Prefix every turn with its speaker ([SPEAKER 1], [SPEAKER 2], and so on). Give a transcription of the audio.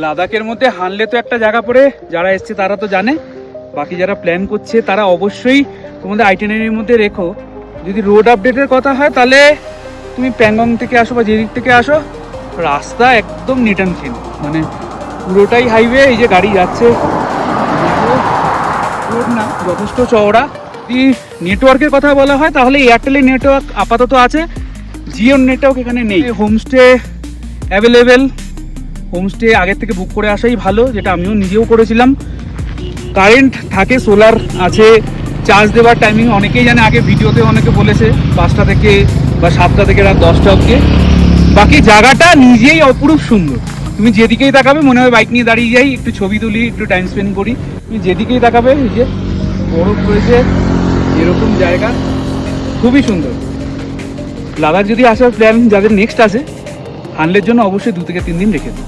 [SPEAKER 1] লাদাখের মধ্যে হানলে তো একটা জায়গা পড়ে, যারা এসছে তারা তো জানে, বাকি যারা প্ল্যান করছে তারা অবশ্যই তোমাদের আইটিনারির মধ্যে রেখো। যদি রোড আপডেটের কথা হয় তাহলে তুমি প্যাংগং থেকে আসো বা যেদিক থেকে আসো, রাস্তা একদম নিট অ্যান্ড ক্লিন, মানে পুরোটাই হাইওয়ে। এই যে গাড়ি যাচ্ছে, রোড না যথেষ্ট চওড়া। যদি নেটওয়ার্কের কথা বলা হয় তাহলে এয়ারটেলের নেটওয়ার্ক আপাতত আছে, জিওর নেটওয়ার্ক এখানে নেই। হোমস্টে অ্যাভেলেবেল, হোমস্টে আগের থেকে বুক করে আসাই ভালো, যেটা আমিও নিজেও করেছিলাম। কারেন্ট থাকে, সোলার আছে, চার্জ দেওয়ার টাইমিং অনেকেই জানে, আগে ভিডিওতে অনেকে বলেছে 5টা থেকে বা 7টা থেকে রাত 10টা অবধি। বাকি জায়গাটা নিজেই অপরূপ সুন্দর, তুমি যেদিকেই তাকাবে মনে হয় বাইক নিয়ে দাঁড়িয়ে যাই, একটু ছবি তুলি, একটু টাইম স্পেন্ড করি। তুমি যেদিকেই তাকাবে এই যে বরফ রয়েছে, এরকম জায়গা খুবই সুন্দর। লাদাখ যদি আসার প্ল্যান যাদের নেক্সট আছে, হানলের জন্য অবশ্যই 2 থেকে 3 দিন রেখে দিই।